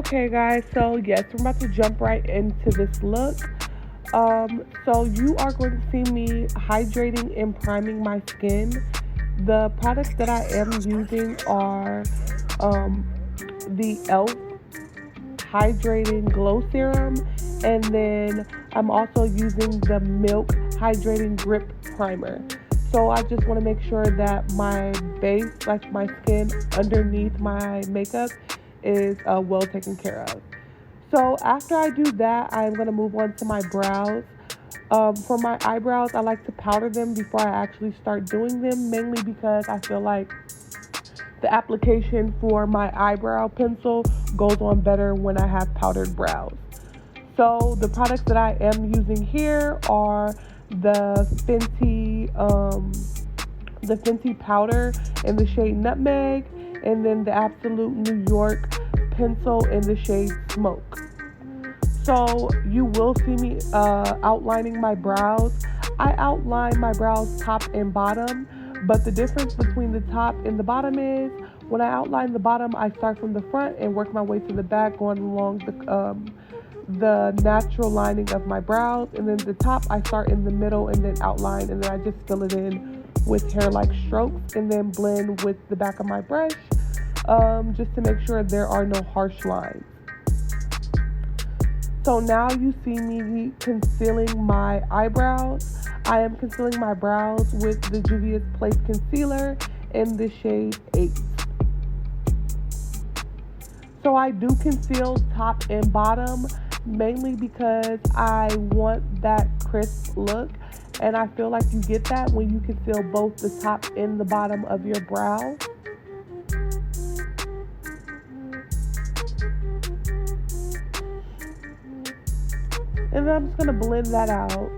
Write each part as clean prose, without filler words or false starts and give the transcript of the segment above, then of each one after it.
Okay, guys, so yes, we're about to jump right into this look. So you are going to see me hydrating and priming my skin. The products that I am using are um, the e.l.f. Hydrating Glow Serum, and then I'm also using the Milk Hydrating Grip Primer. So I just want to make sure that my base, like my skin underneath my makeup, is well taken care of. So after I do that, I'm going to move on to my brows. For my eyebrows, I like to powder them before I actually start doing them, mainly because I feel like the application for my eyebrow pencil goes on better when I have powdered brows. So the products that I am using here are the Fenty powder in the shade Nutmeg, and then the Absolute New York pencil in the shade Smoke. So you will see me outlining my brows. I outline my brows top and bottom, but the difference between the top and the bottom is when I outline the bottom, I start from the front and work my way to the back, going along the natural lining of my brows, and then the top I start in the middle and then outline, and then I just fill it in with hair-like strokes and then blend with the back of my brush, just to make sure there are no harsh lines. So now you see me concealing my eyebrows. I am concealing my brows with the Juvias Place Concealer in the shade 8. So I do conceal top and bottom, mainly because I want that crisp look, and I feel like you get that when you conceal both the top and the bottom of your brow. And then I'm just going to blend that out.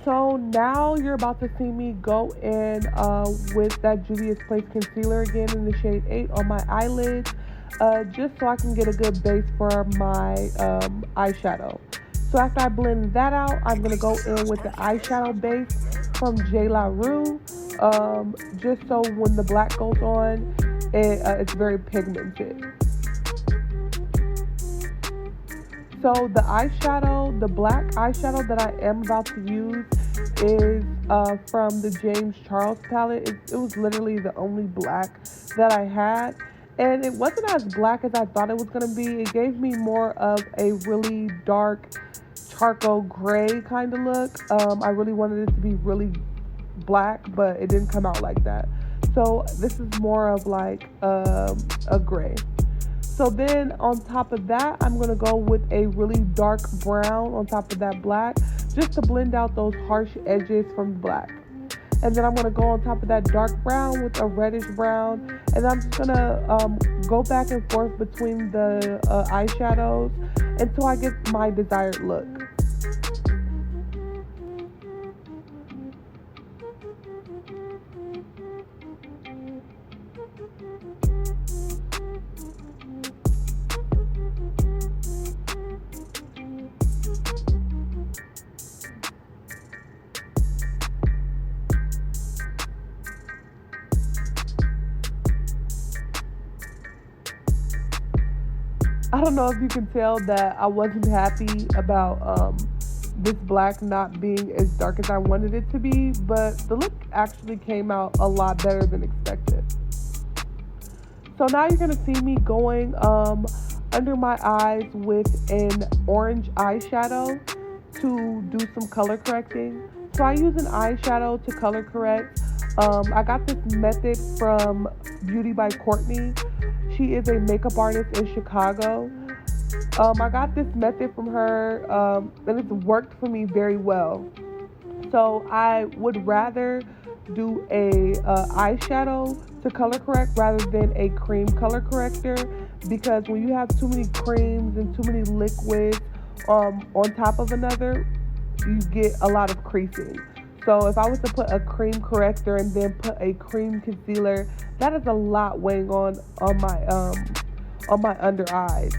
So now you're about to see me go in with that Juvias Place Concealer again in the shade 8 on my eyelids, just so I can get a good base for my eyeshadow. So after I blend that out, I'm going to go in with the eyeshadow base from JLarue, just so when the black goes on, it's very pigmented. So the eyeshadow, the black eyeshadow that I am about to use is from the James Charles palette. It was literally the only black that I had. And it wasn't as black as I thought it was going to be. It gave me more of a really dark charcoal gray kind of look. I really wanted it to be really black, but it didn't come out like that. So this is more of like a gray. So then on top of that, I'm going to go with a really dark brown on top of that black, just to blend out those harsh edges from the black. And then I'm going to go on top of that dark brown with a reddish brown. And I'm just going to go back and forth between the eyeshadows until I get my desired look. I don't know if you can tell that I wasn't happy about this black not being as dark as I wanted it to be, but the look actually came out a lot better than expected. So now you're going to see me going under my eyes with an orange eyeshadow to do some color correcting. So I use an eyeshadow to color correct. I got this method from Beauty by Courtney. She is a makeup artist in Chicago. I got this method from her, and it's worked for me very well. So I would rather do a eyeshadow to color correct rather than a cream color corrector, because when you have too many creams and too many liquids on top of another, you get a lot of creasing. So if I was to put a cream corrector and then put a cream concealer, that is a lot weighing on my under eyes.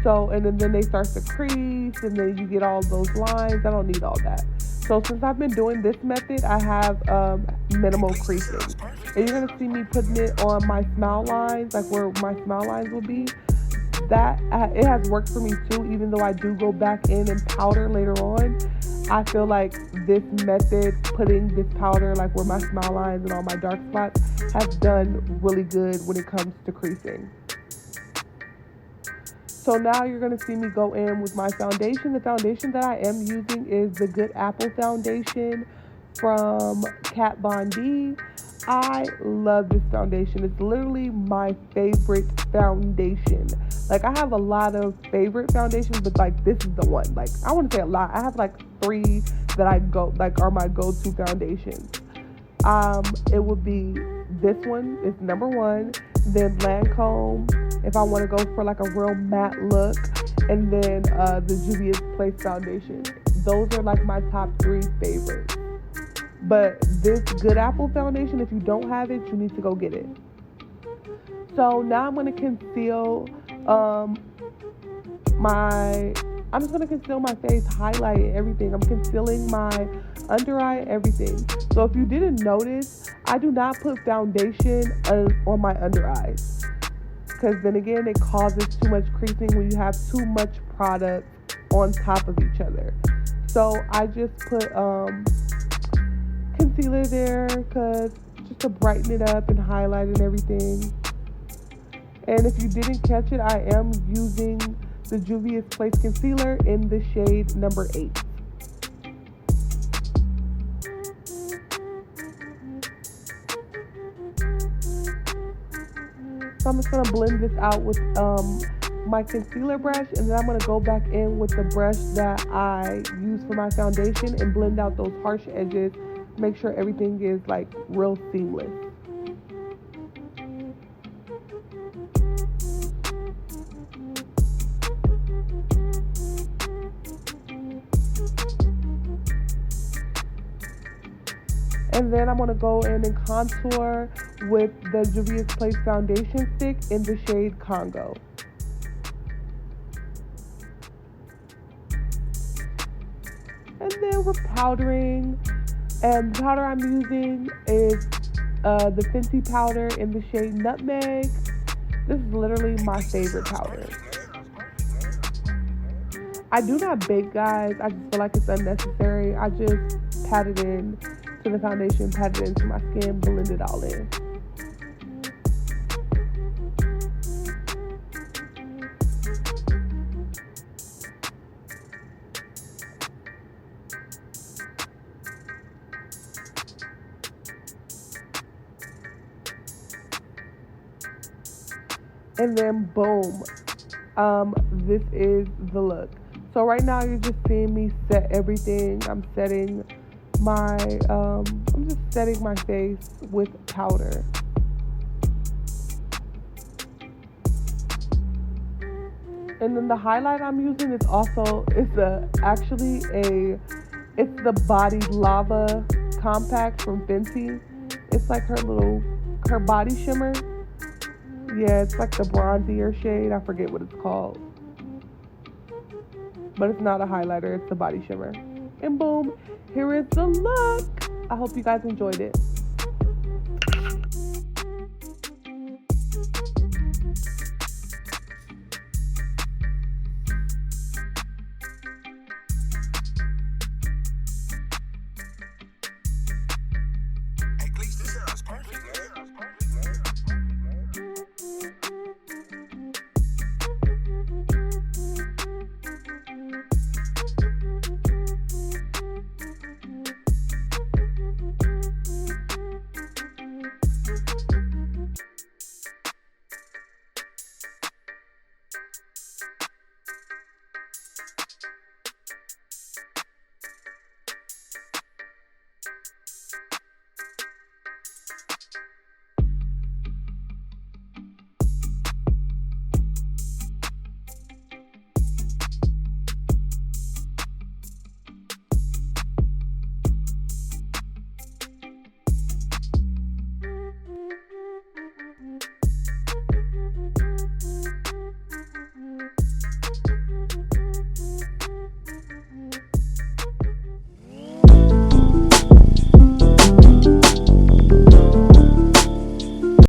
So and then they start to crease, and then you get all those lines. I don't need all that. So since I've been doing this method, I have minimal creasing. And you're gonna see me putting it on my smile lines, like where my smile lines will be. That it has worked for me too, even though I do go back in and powder later on. I feel like this method, putting this powder like where my smile lines and all my dark spots, has done really good when it comes to creasing. So now you're going to see me go in with my foundation. The foundation that I am using is the Good Apple foundation from Kat Von D. I love this foundation. It's literally my favorite foundation. Like, I have a lot of favorite foundations, but like this is the one. Like, I want to say a lot. I have like 3 that are my go-to foundations. It would be this one. It's number 1. Then Lancome, if I want to go for like a real matte look, and then the Juvias Place Foundation. Those are like my top 3 favorites. But this Good Apple foundation, if you don't have it, you need to go get it. So now I'm going to conceal I'm just going to conceal my face, highlight everything. I'm concealing my under eye, everything. So if you didn't notice, I do not put foundation on my under eyes, because then again, it causes too much creasing when you have too much product on top of each other. So I just put concealer there, just to brighten it up and highlight and everything. And if you didn't catch it, I am using the Juvias Place Concealer in the shade number 8. So I'm just going to blend this out with my concealer brush, and then I'm going to go back in with the brush that I use for my foundation and blend out those harsh edges, make sure everything is like real seamless. And then I'm going to go in and contour with the Juvias Place Foundation stick in the shade CONGO. And then we're powdering. And the powder I'm using is the Fenty powder in the shade Nutmeg. This is literally my favorite powder. I do not bake, guys. I just feel like it's unnecessary. I just pat it in to the foundation, pat it into my skin, blend it all in. And then boom, this is the look. So right now you're just seeing me set everything. I'm just setting my face with powder. And then the highlight I'm using is it's the Body Lava Compact from Fenty. It's like her body shimmer. Yeah, it's like the bronzier shade. I forget what it's called. But it's not a highlighter, it's the body shimmer. And boom, here is the look. I hope you guys enjoyed it.